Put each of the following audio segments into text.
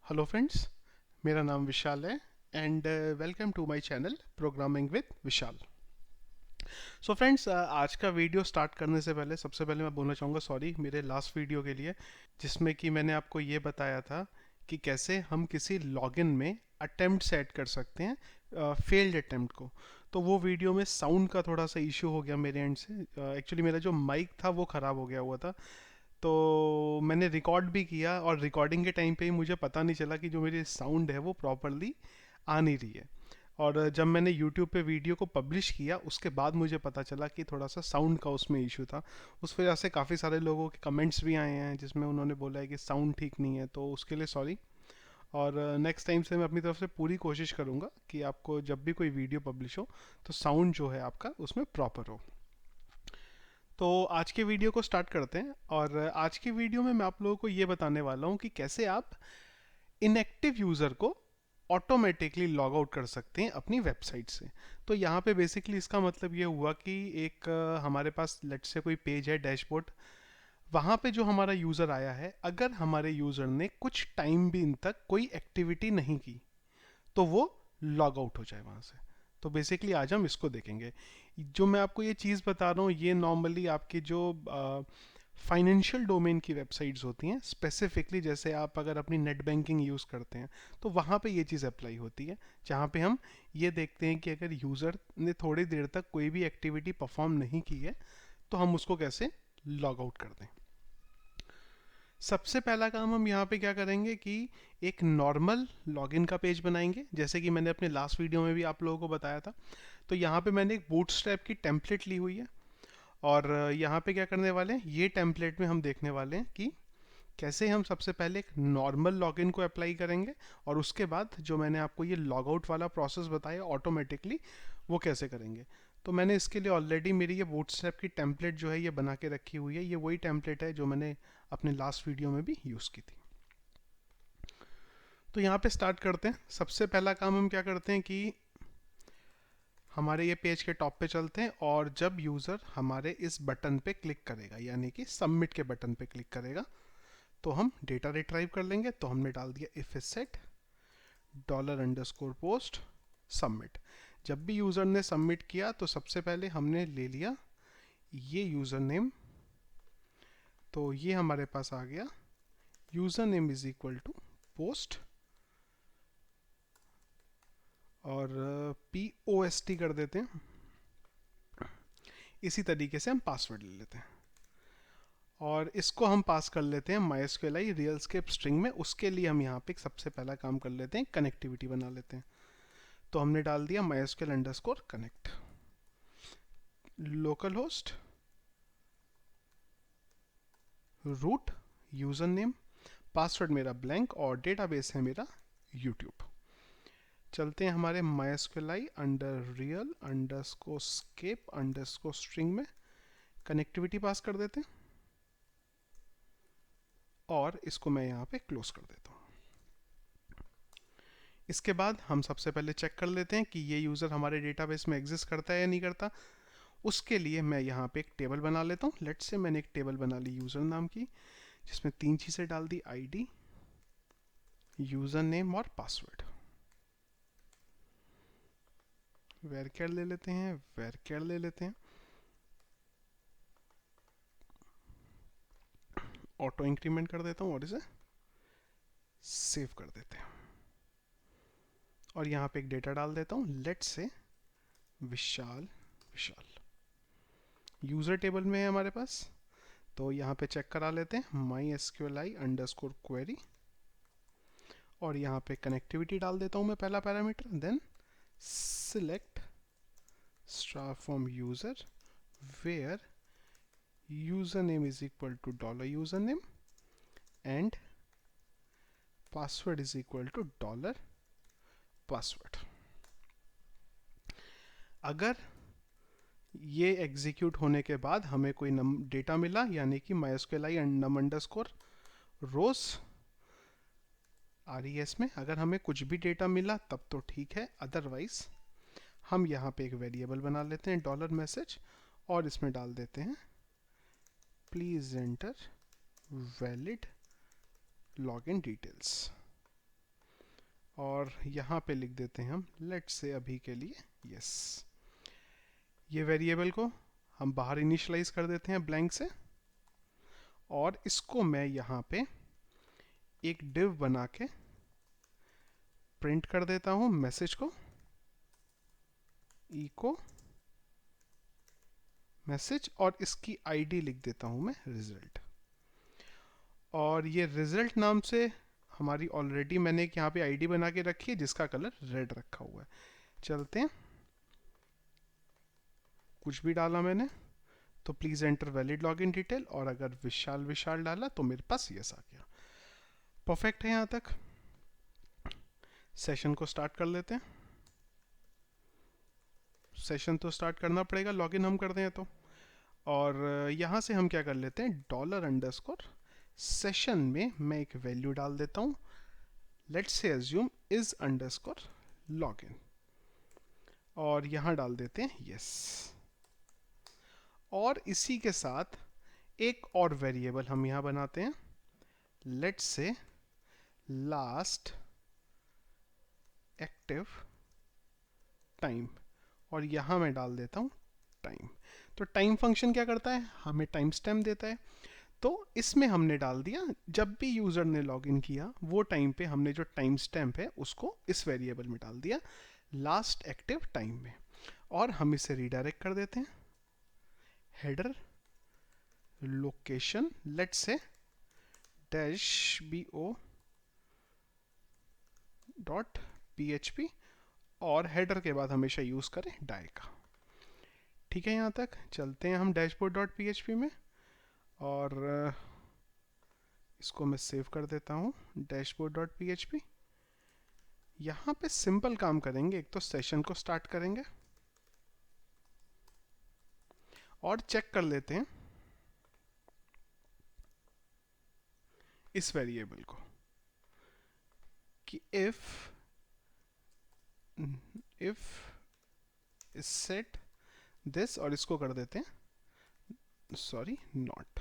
Hello friends, मेरा नाम विशाल है and welcome to my channel programming with Vishal. So friends, आज का वीडियो स्टार्ट करने से पहले सबसे पहले मैं बोलना चाहूँगा सॉरी मेरे लास्ट वीडियो के लिए, जिसमें कि मैंने आपको ये बताया था कि कैसे हम किसी लॉगिन में अटेम्प्ट सेट कर सकते हैं, फेल्ड अटेम्प्ट को। तो वो वीडियो में साउंड का थोड़ा सा इशू हो गया मेरे एंड से। एक्चुअली मेरा जो माइक था वो ख़राब हो गया हुआ था, तो मैंने रिकॉर्ड भी किया और रिकॉर्डिंग के टाइम पे ही मुझे पता नहीं चला कि जो मेरी साउंड है वो प्रॉपरली आ नहीं रही है। और जब मैंने यूट्यूब पे वीडियो को पब्लिश किया उसके बाद मुझे पता चला कि थोड़ा सा साउंड का उसमें इशू था। उस वजह से काफ़ी सारे लोगों के कमेंट्स भी आए हैं जिसमें उन्होंने बोला है कि साउंड ठीक नहीं है, तो उसके लिए सॉरी। और नेक्स्ट टाइम से मैं अपनी तरफ से पूरी कोशिश करूँगा कि आपको जब भी कोई वीडियो पब्लिश हो तो साउंड जो है आपका उसमें प्रॉपर हो। तो आज के वीडियो को स्टार्ट करते हैं, और आज की वीडियो में मैं आप लोगों को ये बताने वाला हूँ कि कैसे आप इनएक्टिव यूज़र को ऑटोमेटिकली लॉग आउट कर सकते हैं अपनी वेबसाइट से। तो यहाँ पे बेसिकली इसका मतलब ये हुआ कि एक हमारे पास लेट्स से कोई पेज है, डैशबोर्ड। वहाँ पे जो हमारा यूज़र आया है, अगर हमारे यूज़र ने कुछ टाइम भी इन तक कोई एक्टिविटी नहीं की तो वो लॉग आउट हो जाए वहाँ से। तो बेसिकली आज हम इसको देखेंगे। जो मैं आपको ये चीज़ बता रहा हूँ ये नॉर्मली आपकी जो फाइनेंशियल डोमेन की वेबसाइट्स होती हैं, स्पेसिफिकली जैसे आप अगर अपनी नेट बैंकिंग यूज़ करते हैं तो वहाँ पे ये चीज़ अप्लाई होती है, जहाँ पे हम ये देखते हैं कि अगर यूज़र ने थोड़ी देर तक कोई भी एक्टिविटी परफॉर्म नहीं की है तो हम उसको कैसे लॉग आउट कर दें। सबसे पहला काम हम यहाँ पे क्या करेंगे कि एक नॉर्मल लॉगिन का पेज बनाएंगे, जैसे कि मैंने अपने लास्ट वीडियो में भी आप लोगों को बताया था। तो यहाँ पे मैंने एक बूटस्ट्रैप की टेम्पलेट ली हुई है, और यहाँ पे क्या करने वाले हैं, ये टेम्पलेट में हम देखने वाले हैं कि कैसे हम सबसे पहले एक नॉर्मल लॉगिन को अप्लाई करेंगे, और उसके बाद जो मैंने आपको ये लॉग आउट वाला प्रोसेस बताया ऑटोमेटिकली वो कैसे करेंगे। तो मैंने इसके लिए ऑलरेडी मेरी ये बूटस्ट्रैप की टेम्पलेट जो है ये बना के रखी हुई है। ये वही टेम्पलेट है जो मैंने अपने लास्ट वीडियो में भी यूज़ की थी। तो यहाँ पे स्टार्ट करते हैं। सबसे पहला काम हम क्या करते हैं कि हमारे ये पेज के टॉप पे चलते हैं, और जब यूज़र हमारे इस बटन पे क्लिक करेगा यानी कि सबमिट के बटन पे क्लिक करेगा तो हम डेटा रिट्राइव कर लेंगे। तो हमने डाल दिया इफ सेट $_ सबमिट। जब भी यूज़र ने सबमिट किया तो सबसे पहले हमने ले लिया ये यूज़र नेम, तो ये हमारे पास आ गया user name is equal to post, और POST कर देते हैं। इसी तरीके से हम पासवर्ड ले लेते हैं, और इसको हम पास कर लेते हैं MySQLi रियल स्केप स्ट्रिंग में। उसके लिए हम यहाँ पे सबसे पहला काम कर लेते हैं, कनेक्टिविटी बना लेते हैं। तो हमने डाल दिया MySQL_connect, local host, root, user name, password मेरा ब्लैंक, और डेटाबेस है मेरा यूट्यूब। चलते हैं हमारे MySQLi under real underscore escape underscore string में, कनेक्टिविटी पास कर देते हैं, और इसको मैं यहाँ पे क्लोज कर देता हूँ। इसके बाद हम सबसे पहले चेक कर लेते हैं कि ये यूज़र हमारे डेटाबेस में एग्जिस्ट करता है या नहीं करता। उसके लिए मैं यहाँ पे एक टेबल बना लेता हूँ। लेट्स से मैंने एक टेबल बना ली यूज़र नाम की, जिसमें 3 चीज़ें डाल दी, आईडी, यूज़र नेम और पासवर्ड। वेरकेर ले लेते हैं, वेरकेर ले लेते हैं, ऑटो इंक्रीमेंट कर देता हूँ और इसे सेव कर देते हैं। और यहाँ पे एक डेटा डाल देता हूँ, let's say Vishal Vishal user table में है हमारे पास। तो यहाँ पे चेक करा लेते हैं MySQLi_query, और यहाँ पे कनेक्टिविटी डाल देता हूँ मैं पहला parameter, then select star from user where user name is equal to $user name and password is equal to $password. अगर ये एग्जीक्यूट होने के बाद हमें कोई डेटा मिला, यानी कि MySQLi num अंडरस्कोर रोज RES में अगर हमें कुछ भी डेटा मिला तब तो ठीक है, अदरवाइज हम यहाँ पे एक वेरिएबल बना लेते हैं $मैसेज, और इसमें डाल देते हैं please enter valid login details. और यहाँ पे लिख देते हैं हम लेट्स से अभी के लिए यस। ये वेरिएबल को हम बाहर इनिशियलाइज कर देते हैं ब्लैंक से, और इसको मैं यहाँ पे एक डिव बना के प्रिंट कर देता हूँ मैसेज को, इको मैसेज, और इसकी आईडी लिख देता हूँ मैं रिजल्ट। और ये रिजल्ट नाम से हमारी ऑलरेडी मैंने एक यहाँ पे आईडी बना के रखी है जिसका कलर रेड रखा हुआ है। चलते हैं, कुछ भी डाला मैंने तो please enter valid login detail, और अगर विशाल विशाल डाला तो मेरे पास यस आ गया। परफेक्ट है यहाँ तक। सेशन को स्टार्ट कर लेते हैं। सेशन तो स्टार्ट करना पड़ेगा, लॉगिन हम करते हैं तो। और यहाँ से हम क्या कर लेते हैं, $_ सेशन में मैं एक वैल्यू डाल देता हूँ, लेट्स से अज्यूम is_login, और यहाँ डाल देते हैं यस। और इसी के साथ एक और वेरिएबल हम यहाँ बनाते हैं, लेट्स से लास्ट एक्टिव टाइम, और यहाँ मैं डाल देता हूँ टाइम। तो टाइम फंक्शन क्या करता है, हमें टाइम स्टैम्प देता है। तो इसमें हमने डाल दिया जब भी यूजर ने लॉगिन किया वो टाइम पे हमने जो टाइम स्टैम्प है उसको इस वेरिएबल में डाल दिया लास्ट एक्टिव टाइम में। और हम इसे रीडायरेक्ट कर देते हैं, header location let's say -bo.php, और हेडर के बाद हमेशा यूज करें डाई का। ठीक है, यहाँ तक। चलते हैं हम dashboard.php में, और इसको मैं सेव कर देता हूँ dashboard.php। यहाँ पे सिंपल काम करेंगे, एक तो सेशन को स्टार्ट करेंगे और चेक कर लेते हैं इस वेरिएबल को कि if set this, और इसको कर देते हैं सॉरी नॉट।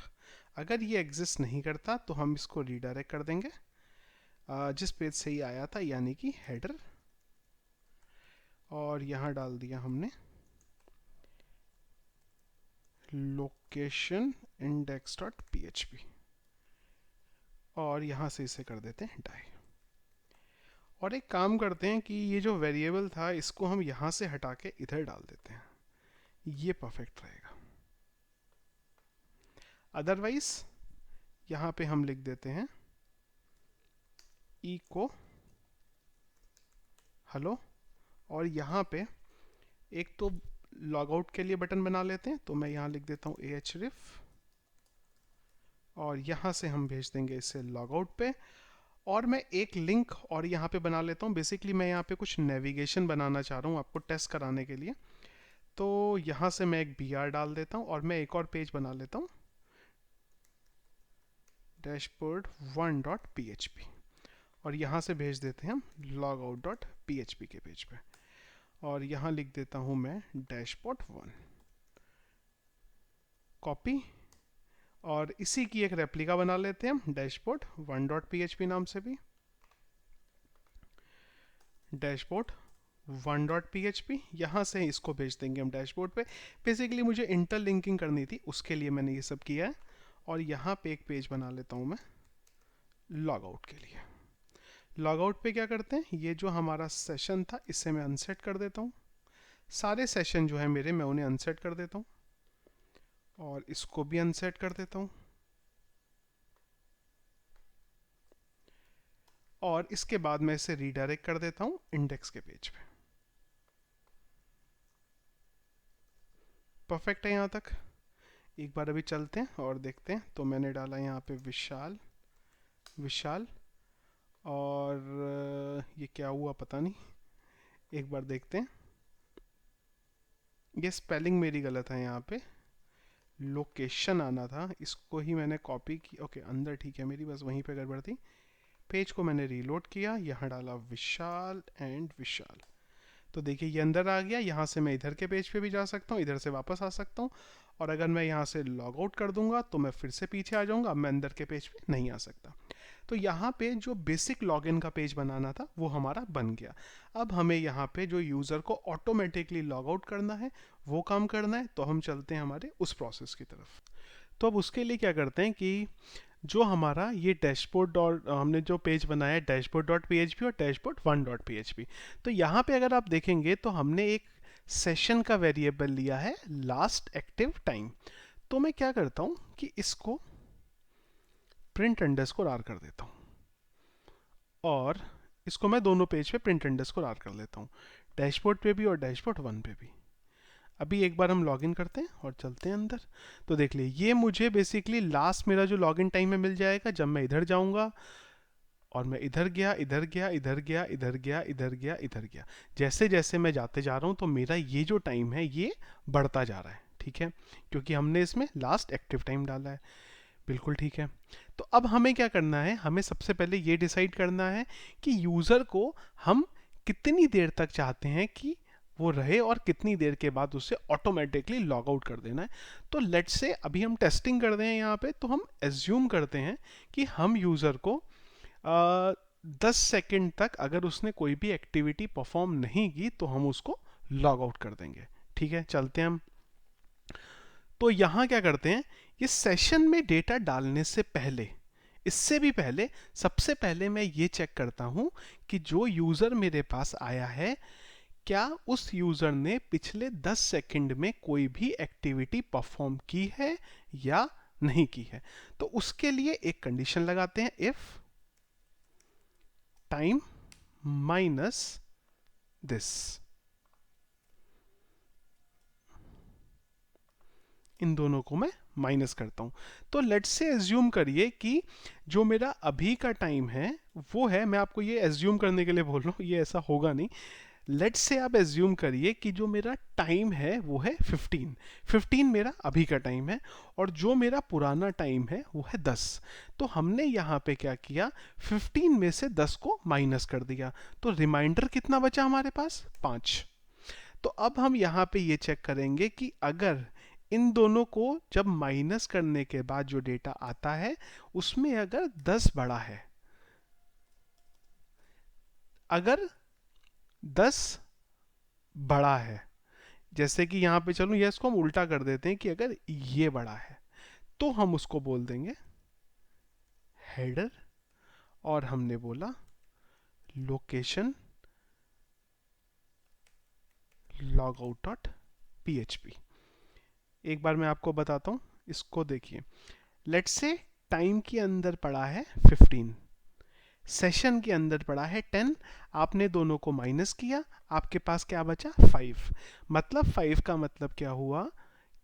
अगर ये एग्जिस्ट नहीं करता तो हम इसको रीडायरेक्ट कर देंगे जिस पेज से ही आया था, यानी कि हेडर, और यहाँ डाल दिया हमने लोकेशन index.php, और यहाँ से इसे कर देते हैं डाई। और एक काम करते हैं कि ये जो वेरिएबल था इसको हम यहाँ से हटा के इधर डाल देते हैं, ये परफेक्ट रहेगा। अदरवाइज यहाँ पे हम लिख देते हैं इको हेलो, और यहाँ पे एक तो लॉग आउट के लिए बटन बना लेते हैं, तो मैं यहाँ लिख देता हूँ ahref, और यहाँ से हम भेज देंगे इसे लॉग आउट पे। और मैं एक लिंक और यहाँ पे बना लेता हूँ, बेसिकली मैं यहाँ पे कुछ नेविगेशन बनाना चाह रहा हूँ आपको टेस्ट कराने के लिए। तो यहाँ से मैं एक br डाल देता हूँ, और मैं एक और पेज बना लेता हूँ dashboard1.php, और यहाँ से भेज देते हैं हम logout.php के पेज पे, और यहाँ लिख देता हूँ मैं dashboard1 कॉपी, और इसी की एक रेप्लिका बना लेते हैं हम dashboard1.php नाम से भी, dashboard1.php। यहाँ से इसको भेज देंगे हम डैशबोर्ड पे। बेसिकली मुझे इंटरलिंकिंग करनी थी, उसके लिए मैंने ये सब किया है। और यहाँ पे एक पेज बना लेता हूँ मैं लॉग आउट के लिए। लॉग आउट पे क्या करते हैं, ये जो हमारा सेशन था इसे मैं अनसेट कर देता हूँ। सारे सेशन जो है मेरे, मैं उन्हें अनसेट कर देता हूँ, और इसको भी अनसेट कर देता हूँ। और इसके बाद मैं इसे रीडायरेक्ट कर देता हूँ इंडेक्स के पेज पे। परफेक्ट है यहाँ तक। एक बार अभी चलते हैं और देखते हैं। तो मैंने डाला यहाँ पे विशाल विशाल, और ये क्या हुआ पता नहीं, एक बार देखते हैं। ये स्पेलिंग मेरी गलत है, यहाँ पे लोकेशन आना था, इसको ही मैंने कॉपी की। ओके, अंदर ठीक है मेरी, बस वहीं पे गड़बड़ थी। पेज को मैंने रीलोड किया, यहाँ डाला विशाल एंड विशाल, तो देखिए ये अंदर आ गया। यहाँ से मैं इधर के पेज पे भी जा सकता हूँ, इधर से वापस आ सकता हूँ, और अगर मैं यहाँ से लॉग आउट कर दूंगा तो मैं फिर से पीछे आ जाऊंगा, मैं अंदर के पेज पे नहीं आ सकता। तो यहाँ पे जो बेसिक लॉगिन का पेज बनाना था वो हमारा बन गया। अब हमें यहाँ पे जो यूज़र को ऑटोमेटिकली लॉग आउट करना है वो काम करना है, तो हम चलते हैं हमारे उस प्रोसेस की तरफ। तो अब उसके लिए क्या करते हैं कि जो हमारा ये डैशबोर्ड डॉट हमने जो पेज बनाया है dashboard dot P H P और dashboard one dot P H P, तो यहाँ पे अगर आप देखेंगे तो हमने एक सेशन का वेरिएबल लिया है लास्ट एक्टिव टाइम। तो मैं क्या करता हूँ कि इसको प्रिंट अंडरस्कोर आर कर देता हूँ और इसको मैं दोनों पेज पे प्रिंट अंडरस्कोर आर कर लेता हूँ, डैशबोर्ड पे भी और डैशबोर्ड वन पे भी। अभी एक बार हम लॉगिन करते हैं और चलते हैं अंदर। तो देख लिए ये मुझे बेसिकली लास्ट मेरा जो लॉगिन टाइम में मिल जाएगा जब मैं इधर जाऊंगा और मैं इधर गया इधर गया इधर गया इधर गया इधर गया इधर गया, जैसे जैसे मैं जाते जा रहा हूँ तो मेरा ये जो टाइम है ये बढ़ता जा रहा है। ठीक है, क्योंकि हमने इसमें लास्ट एक्टिव टाइम डाला है। बिल्कुल ठीक है। तो अब हमें क्या करना है, हमें सबसे पहले ये डिसाइड करना है कि यूज़र को हम कितनी देर तक चाहते हैं कि वो रहे और कितनी देर के बाद उसे ऑटोमेटिकली लॉग आउट कर देना है। तो लेट्स से अभी हम टेस्टिंग कर रहे हैं यहाँ पे, तो हम एज्यूम करते हैं कि हम यूज़र को 10 सेकंड तक अगर उसने कोई भी एक्टिविटी परफॉर्म नहीं की तो हम उसको लॉग आउट कर देंगे। ठीक है, चलते हैं हम। तो यहाँ क्या करते हैं, ये सेशन में डेटा डालने से पहले, इससे भी पहले, सबसे पहले मैं ये चेक करता हूँ कि जो यूज़र मेरे पास आया है क्या उस यूज़र ने पिछले 10 सेकंड में कोई भी एक्टिविटी परफॉर्म की है या नहीं की है। तो उसके लिए एक कंडीशन लगाते हैं, इफ टाइम माइनस दिस, इन दोनों को मैं माइनस करता हूं। तो लेट्स से एज्यूम करिए कि जो मेरा अभी का टाइम है वो है, मैं आपको ये एज्यूम करने के लिए बोल रहा हूं, ये ऐसा होगा नहीं। लेट्स से आप एज्यूम करिए कि जो मेरा टाइम है वो है 15 मेरा अभी का टाइम है और जो मेरा पुराना टाइम है वो है 10। तो हमने यहाँ पे क्या किया, 15 में से 10 को माइनस कर दिया, तो रिमाइंडर कितना बचा हमारे पास, 5। तो अब हम यहाँ पे ये चेक करेंगे कि अगर इन दोनों को जब माइनस करने के बाद जो डेटा आता है उसमें अगर 10 बड़ा है, अगर 10 बड़ा है, जैसे कि यहाँ पे चलो ये इसको हम उल्टा कर देते हैं कि अगर ये बड़ा है तो हम उसको बोल देंगे हेडर और हमने बोला लोकेशन लॉगआउट डॉट पीएचपी। एक बार मैं आपको बताता हूँ, इसको देखिए। लेट्स से टाइम के अंदर पड़ा है 15, सेशन के अंदर पड़ा है 10, आपने दोनों को माइनस किया, आपके पास क्या बचा 5। मतलब 5 का मतलब क्या हुआ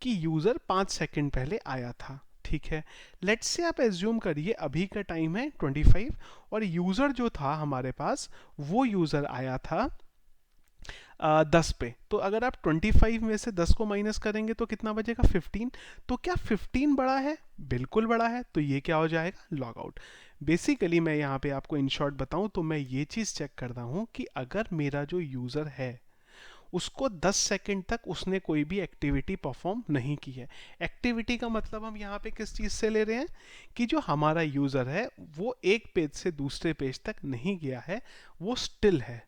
कि यूज़र 5 सेकंड पहले आया था। ठीक है, लेट्स से आप एज्यूम करिए अभी का टाइम है 25 और यूज़र जो था हमारे पास वो यूज़र आया था 10 पे। तो अगर आप 25 में से 10 को माइनस करेंगे तो कितना बचेगा 15। तो क्या 15 बड़ा है, बिल्कुल बड़ा है, तो ये क्या हो जाएगा लॉग आउट। बेसिकली मैं यहाँ पे आपको इन शॉर्ट बताऊँ तो मैं ये चीज़ चेक करता हूँ कि अगर मेरा जो यूज़र है उसको 10 सेकंड तक उसने कोई भी एक्टिविटी परफॉर्म नहीं की है। एक्टिविटी का मतलब हम यहाँ पे किस चीज़ से ले रहे हैं कि जो हमारा यूज़र है वो एक पेज से दूसरे पेज तक नहीं गया है, वो स्टिल है,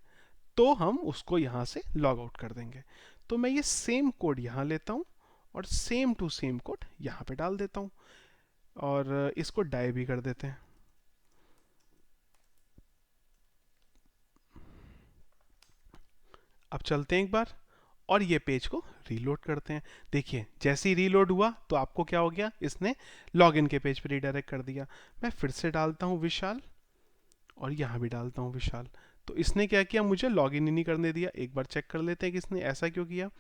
तो हम उसको यहाँ से लॉग आउट कर देंगे। तो मैं ये सेम कोड यहाँ लेता हूँ और सेम टू सेम कोड यहाँ पे डाल देता हूँ और इसको डाई भी कर देते हैं। अब चलते हैं एक बार और ये पेज को रीलोड करते हैं। देखिए जैसे ही रीलोड हुआ तो आपको क्या हो गया, इसने लॉगिन के पेज पे रिडायरेक्ट कर दिया। मैं फिर से डालता हूँ विशाल और यहाँ भी डालता हूँ विशाल, तो इसने क्या किया, मुझे लॉगिन ही नहीं करने दिया। एक बार चेक कर लेते हैं कि इसने ऐसा क्यों किया।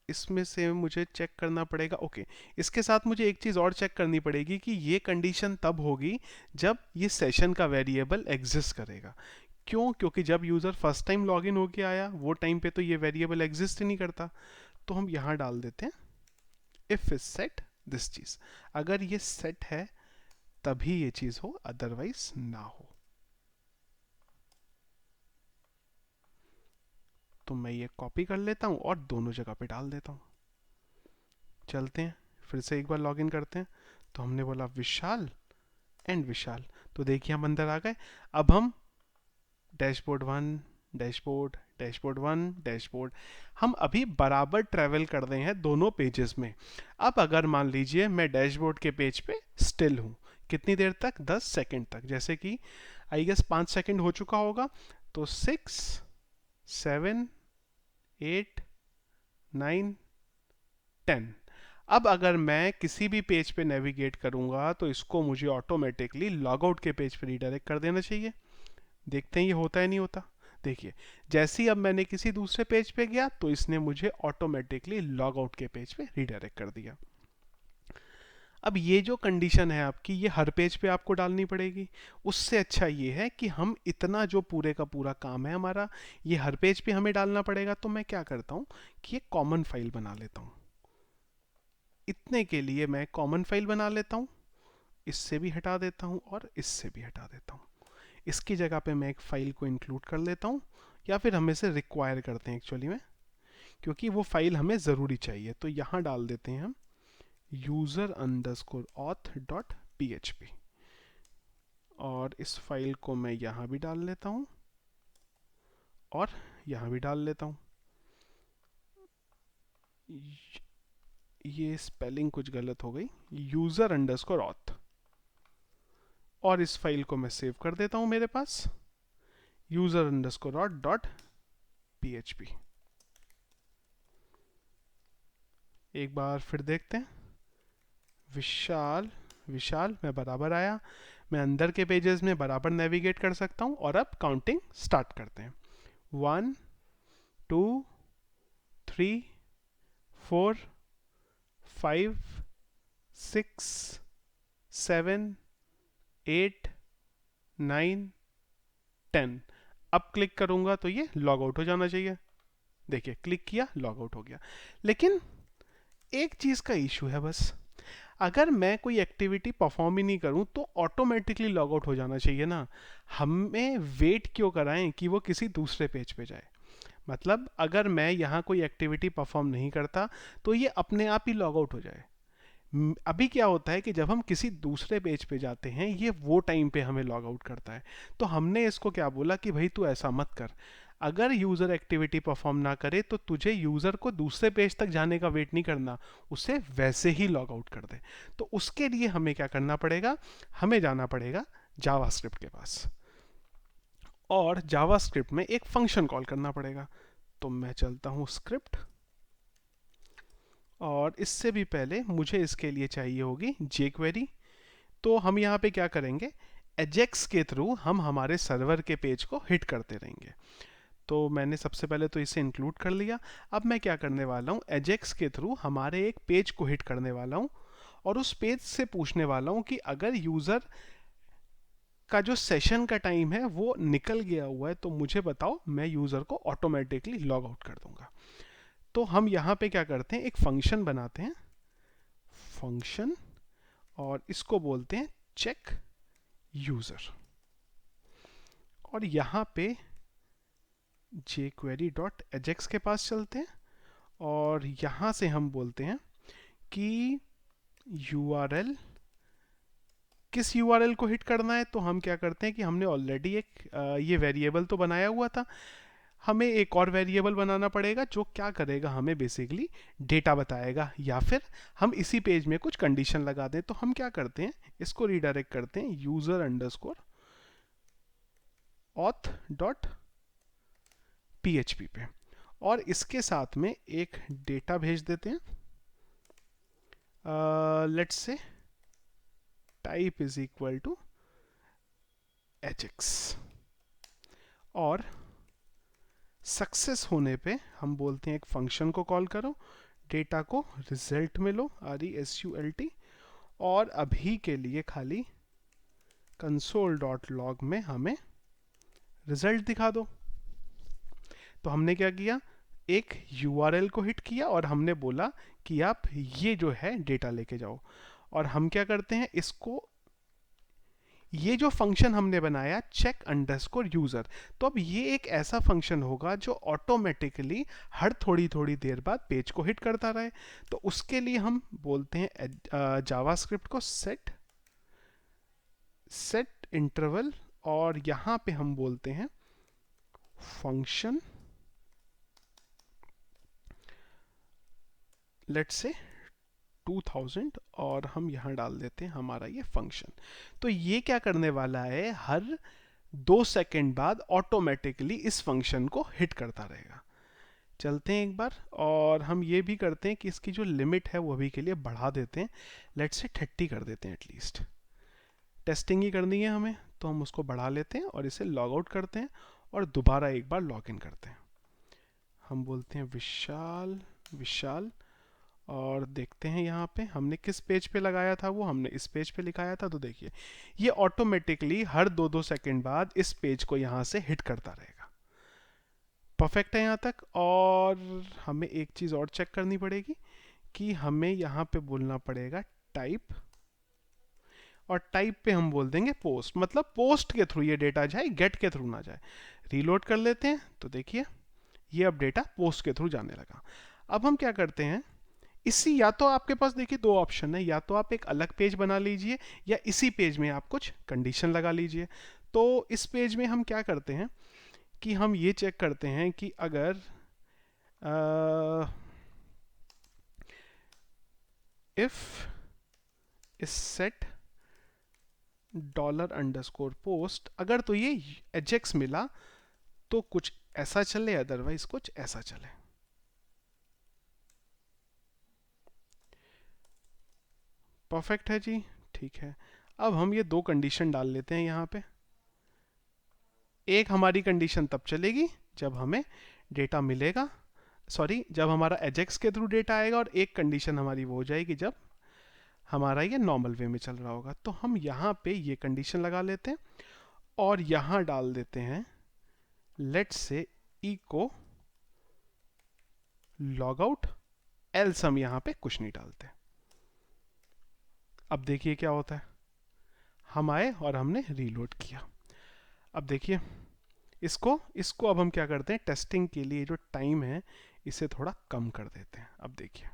इसमें से मुझे चेक करना पड़ेगा, ओके। इसके साथ मुझे एक चीज़ और चेक करनी पड़ेगी कि ये कंडीशन तब होगी जब ये सेशन का वेरिएबल एग्जिस्ट करेगा। क्यों, क्योंकि जब यूज़र फर्स्ट टाइम लॉगिन होके आया वो टाइम पे तो ये वेरिएबल एग्जिस्ट ही नहीं करता। तो हम यहाँ डाल देते हैं इफ इज सेट दिस चीज़, अगर ये सेट है तभी ये चीज़ हो, अदरवाइज ना हो। तो मैं ये कॉपी कर लेता हूँ और दोनों जगह पे डाल देता हूँ। चलते हैं फिर से एक बार लॉगिन करते हैं। तो हमने बोला विशाल एंड विशाल। तो देखिए हम अंदर आ गए। अब हम डैशबोर्ड 1, डैशबोर्ड, डैशबोर्ड 1, डैशबोर्ड, हम अभी बराबर ट्रैवल कर रहे हैं दोनों पेजेस में। अब अगर मान लीजिए मैं डैशबोर्ड के पेज पे स्टिल हूँ, कितनी देर तक? 10 सेकंड तक। जैसे कि आई गेस 5 सेकंड हो चुका होगा, तो 6, 7, 8, 9, 10। अब अगर मैं किसी भी पेज पे नेविगेट करूंगा तो इसको मुझे ऑटोमेटिकली लॉग आउट के पेज पे रीडायरेक्ट कर देना चाहिए। देखते हैं ये होता है नहीं होता। देखिए, जैसे ही अब मैंने किसी दूसरे पेज पे गया तो इसने मुझे ऑटोमेटिकली लॉग आउट के पेज पे रीडायरेक्ट कर दिया। अब ये जो कंडीशन है आपकी, ये हर पेज पे आपको डालनी पड़ेगी। उससे अच्छा ये है कि हम इतना जो पूरे का पूरा काम है हमारा, ये हर पेज पे हमें डालना पड़ेगा। तो मैं क्या करता हूँ कि ये कॉमन फाइल बना लेता हूँ। इतने के लिए मैं कॉमन फाइल बना लेता हूँ, इससे भी हटा देता हूँ और इससे भी हटा देता हूँ। इसकी जगह पे मैं एक फाइल को इंक्लूड कर लेता हूँ, या फिर हम इसे रिक्वायर करते हैं एक्चुअली में, क्योंकि वो फाइल हमें ज़रूरी चाहिए। तो यहाँ डाल देते हैं हम user_auth.php, और इस फाइल को मैं यहाँ भी डाल लेता हूँ और यहाँ भी डाल लेता हूँ। ये स्पेलिंग कुछ गलत हो गई, user_auth, और इस फाइल को मैं सेव कर देता हूँ मेरे पास, user_auth.php। एक बार फिर देखते हैं। विशाल, विशाल मैं बराबर आया, मैं अंदर के पेजेस में बराबर नेविगेट कर सकता हूँ। और अब काउंटिंग स्टार्ट करते हैं। 1, 2, 3, 4, 5, 6, 7, 8, 9, 10। अब क्लिक करूंगा तो ये लॉग आउट हो जाना चाहिए। देखिए, क्लिक किया, लॉग आउट हो गया। लेकिन एक चीज का इशू है बस, अगर मैं कोई एक्टिविटी परफॉर्म ही नहीं करूं तो ऑटोमेटिकली लॉग आउट हो जाना चाहिए ना। हमें वेट क्यों कराएं कि वो किसी दूसरे पेज पे जाए? मतलब अगर मैं यहाँ कोई एक्टिविटी परफॉर्म नहीं करता तो ये अपने आप ही लॉग आउट हो जाए। अभी क्या होता है कि जब हम किसी दूसरे पेज पे जाते हैं, ये वो टाइम पे हमें लॉग आउट करता है। तो हमने इसको क्या बोला कि भाई तू ऐसा मत कर। अगर यूज़र एक्टिविटी परफॉर्म ना करे तो तुझे यूज़र को दूसरे पेज तक जाने का वेट नहीं करना, उसे वैसे ही लॉग आउट कर दे। तो उसके लिए हमें क्या करना पड़ेगा? हमें जाना पड़ेगा जावास्क्रिप्ट के पास, और जावास्क्रिप्ट में एक फंक्शन कॉल करना पड़ेगा। तो मैं चलता हूँ स्क्रिप्ट, और इससे भी पहले मुझे इसके लिए चाहिए होगी jQuery। तो हम यहाँ पे क्या करेंगे, एजेक्स के थ्रू हम हमारे सर्वर के पेज को हिट करते रहेंगे। तो मैंने सबसे पहले तो इसे इंक्लूड कर लिया। अब मैं क्या करने वाला हूँ, एजेक्स के थ्रू हमारे एक पेज को हिट करने वाला हूँ, और उस पेज से पूछने वाला हूँ कि अगर यूज़र का जो सेशन का टाइम है वो निकल गया हुआ है तो मुझे बताओ, मैं यूज़र को ऑटोमेटिकली लॉग आउट कर दूंगा। तो हम यहाँ पे क्या करते हैं, एक फंक्शन बनाते हैं, फंक्शन, और इसको बोलते हैं चेक यूज़र। और यहाँ पे jQuery.ajax के पास चलते हैं, और यहाँ से हम बोलते हैं कि URL, किस URL को हिट करना है। तो हम क्या करते हैं कि हमने ऑलरेडी एक ये वेरिएबल तो बनाया हुआ था, हमें एक और वेरिएबल बनाना पड़ेगा जो क्या करेगा, हमें बेसिकली डेटा बताएगा, या फिर हम इसी पेज में कुछ कंडीशन लगा दें। तो हम क्या करते हैं, इसको रीडायरेक्ट करते हैं user_auth.php पे, और इसके साथ में एक डेटा भेज देते हैं। Let's say type is equal to ajax, और सक्सेस होने पे हम बोलते हैं एक फंक्शन को कॉल करो, डेटा को रिजल्ट में लो, RESULT, और अभी के लिए खाली console.log में हमें रिजल्ट दिखा दो। तो हमने क्या किया, एक URL को हिट किया और हमने बोला कि आप ये जो है डेटा लेके जाओ। और हम क्या करते हैं, इसको, ये जो फंक्शन हमने बनाया check_user, तो अब ये एक ऐसा फंक्शन होगा जो ऑटोमेटिकली हर थोड़ी थोड़ी देर बाद पेज को हिट करता रहे। तो उसके लिए हम बोलते हैं जावास्क्रिप्ट को set सेट इंटरवल और यहाँ पे हम बोलते हैं फंक्शन, लेट्स से 2000, और हम यहाँ डाल देते हैं हमारा ये फंक्शन। तो ये क्या करने वाला है, हर 2 सेकेंड बाद ऑटोमेटिकली इस फंक्शन को हिट करता रहेगा। चलते हैं एक बार, और हम ये भी करते हैं कि इसकी जो लिमिट है वो अभी के लिए बढ़ा देते हैं, लेट्स से 30 कर देते हैं। एटलीस्ट टेस्टिंग ही करनी है हमें, तो हम उसको बढ़ा लेते हैं और इसे लॉग आउट करते हैं और दोबारा एक बार लॉग इन करते हैं। हम बोलते हैं विशाल विशाल, और देखते हैं यहाँ पे हमने किस पेज पे लगाया था, वो हमने इस पेज पे लिखाया था। तो देखिए ये ऑटोमेटिकली हर 2-2 सेकेंड बाद इस पेज को यहाँ से हिट करता रहेगा। परफेक्ट है यहाँ तक। और हमें एक चीज़ और चेक करनी पड़ेगी कि हमें यहाँ पे बोलना पड़ेगा टाइप, और टाइप पे हम बोल देंगे पोस्ट, मतलब पोस्ट के थ्रू ये डेटा जाए, गेट के थ्रू ना जाए। रीलोड कर लेते हैं तो देखिए ये अब डेटा पोस्ट के थ्रू जाने लगा। अब हम क्या करते हैं, इसी, या तो आपके पास देखिए दो ऑप्शन है, या तो आप एक अलग पेज बना लीजिए या इसी पेज में आप कुछ कंडीशन लगा लीजिए। तो इस पेज में हम क्या करते हैं कि हम ये चेक करते हैं कि अगर इफ इस सेट $_पोस्ट, अगर तो ये एजेक्स मिला तो कुछ ऐसा चले, अदरवाइज कुछ ऐसा चले। परफेक्ट है जी, ठीक है। अब हम ये दो कंडीशन डाल लेते हैं यहाँ पे। एक हमारी कंडीशन तब चलेगी जब हमें डेटा मिलेगा, सॉरी जब हमारा एजेक्स के थ्रू डेटा आएगा, और एक कंडीशन हमारी वो हो जाएगी जब हमारा ये नॉर्मल वे में चल रहा होगा। तो हम यहाँ पे ये कंडीशन लगा लेते हैं और यहाँ डाल देते हैं लेट्स से इको लॉग आउट, एल्स हम यहाँ पे कुछ नहीं डालते। अब देखिए क्या होता है, हम आए और हमने रीलोड किया। अब देखिए इसको इसको अब हम क्या करते हैं, टेस्टिंग के लिए जो टाइम है इसे थोड़ा कम कर देते हैं। अब देखिए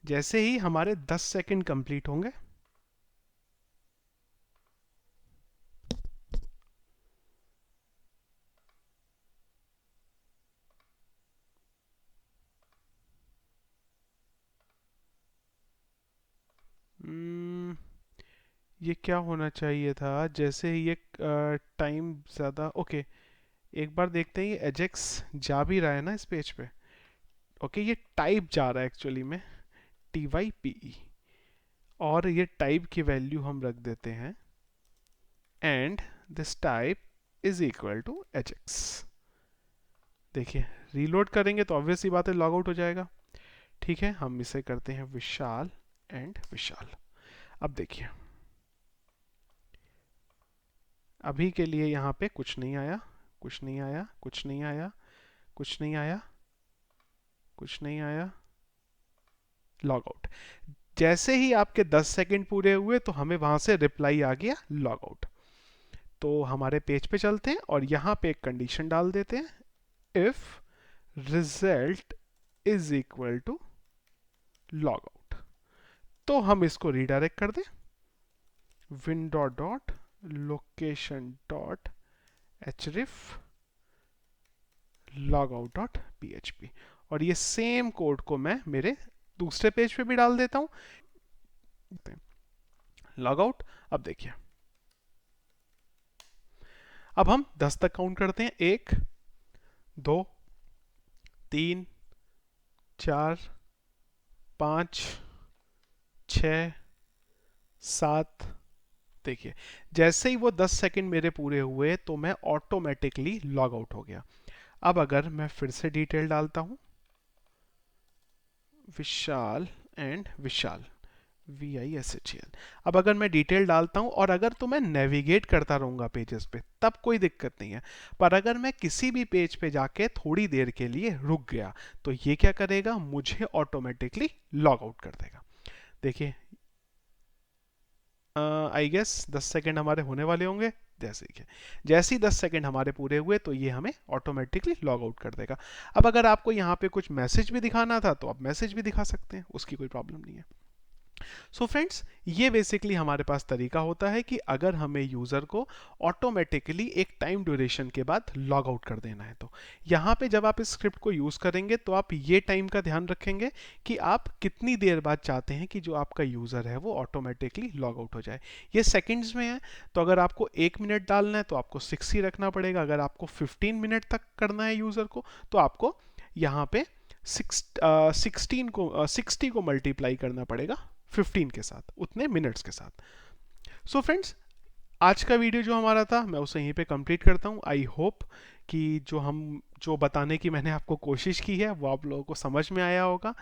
जैसे ही हमारे 10 सेकंड कंप्लीट होंगे, ये क्या होना चाहिए था, जैसे ही ये टाइम ज़्यादा, ओके एक बार देखते हैं ये एजेक्स जा भी रहा है ना इस पेज पे। ओके ये टाइप जा रहा है एक्चुअली में TYPE, और ये टाइप की वैल्यू हम रख देते हैं and this type is equal to AJAX. देखिए रीलोड करेंगे तो ऑब्वियस ही बात है लॉग आउट हो जाएगा। ठीक है, हम इसे करते हैं विशाल एंड विशाल। अब देखिए अभी के लिए यहाँ पे कुछ नहीं आया, कुछ नहीं आया, कुछ नहीं आया, कुछ नहीं आया, कुछ नहीं आया, लॉग आउट। जैसे ही आपके 10 सेकंड पूरे हुए तो हमें वहां से रिप्लाई आ गया लॉग आउट। तो हमारे पेज पे चलते हैं और यहाँ पे एक कंडीशन डाल देते हैं, if result is equal to log out. तो हम इसको रीडायरेक्ट कर दें window dot location dot href logout dot php, और ये सेम कोड को मैं मेरे दूसरे पेज पे भी डाल देता हूं, लॉग आउट। अब देखिए अब हम 10 तक काउंट करते हैं, 1 2 3 4 5 6 7। देखिए जैसे ही वो 10 सेकंड मेरे पूरे हुए तो मैं ऑटोमेटिकली लॉग आउट हो गया। अब अगर मैं फिर से डिटेल डालता हूं, विशाल एंड विशाल VISHAL, अब अगर मैं डिटेल डालता हूं और अगर तो मैं नेविगेट करता रहूंगा पेजेस पे तब कोई दिक्कत नहीं है, पर अगर मैं किसी भी पेज पे जाके थोड़ी देर के लिए रुक गया तो ये क्या करेगा, मुझे ऑटोमेटिकली लॉग आउट कर देगा। देखिए आई गेस 10 सेकेंड हमारे होने वाले होंगे। जैसे ही 10 सेकेंड हमारे पूरे हुए तो ये हमें ऑटोमेटिकली लॉग आउट कर देगा। अब अगर आपको यहाँ पे कुछ मैसेज भी दिखाना था तो आप मैसेज भी दिखा सकते हैं, उसकी कोई प्रॉब्लम नहीं है। सो फ्रेंड्स, ये बेसिकली हमारे पास तरीका होता है कि अगर हमें यूज़र को ऑटोमेटिकली एक टाइम ड्यूरेशन के बाद लॉग आउट कर देना है, तो यहाँ पे जब आप इस स्क्रिप्ट को यूज़ करेंगे तो आप ये टाइम का ध्यान रखेंगे कि आप कितनी देर बाद चाहते हैं कि जो आपका यूज़र है वो ऑटोमेटिकली लॉग आउट हो जाए। ये सेकंड्स में है, तो अगर आपको 1 मिनट डालना है तो आपको 6 ही रखना पड़ेगा। अगर आपको 15 मिनट तक करना है यूज़र को, तो आपको यहाँ पे 60 को मल्टीप्लाई करना पड़ेगा 15 के साथ, उतने मिनट्स के साथ। सो फ्रेंड्स, आज का वीडियो जो हमारा था मैं उसे यहीं पे कंप्लीट करता हूँ। आई होप कि जो बताने की मैंने आपको कोशिश की है वो आप लोगों को समझ में आया होगा।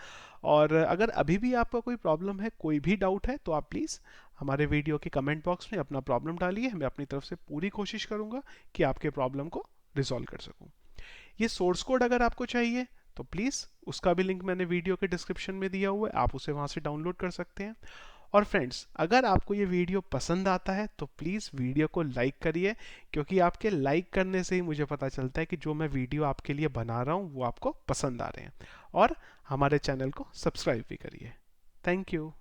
और अगर अभी भी आपका कोई प्रॉब्लम है, कोई भी डाउट है, तो आप प्लीज़ हमारे वीडियो के कमेंट बॉक्स में अपना प्रॉब्लम डालिए। मैं अपनी तरफ से पूरी कोशिश करूँगा कि आपके प्रॉब्लम को रिजॉल्व कर सकूँ। ये सोर्स कोड अगर आपको चाहिए तो प्लीज़ उसका भी लिंक मैंने वीडियो के डिस्क्रिप्शन में दिया हुआ है, आप उसे वहाँ से डाउनलोड कर सकते हैं। और फ्रेंड्स, अगर आपको ये वीडियो पसंद आता है तो प्लीज़ वीडियो को लाइक करिए, क्योंकि आपके लाइक करने से ही मुझे पता चलता है कि जो मैं वीडियो आपके लिए बना रहा हूँ वो आपको पसंद आ रहे हैं। और हमारे चैनल को सब्सक्राइब भी करिए। Thank you.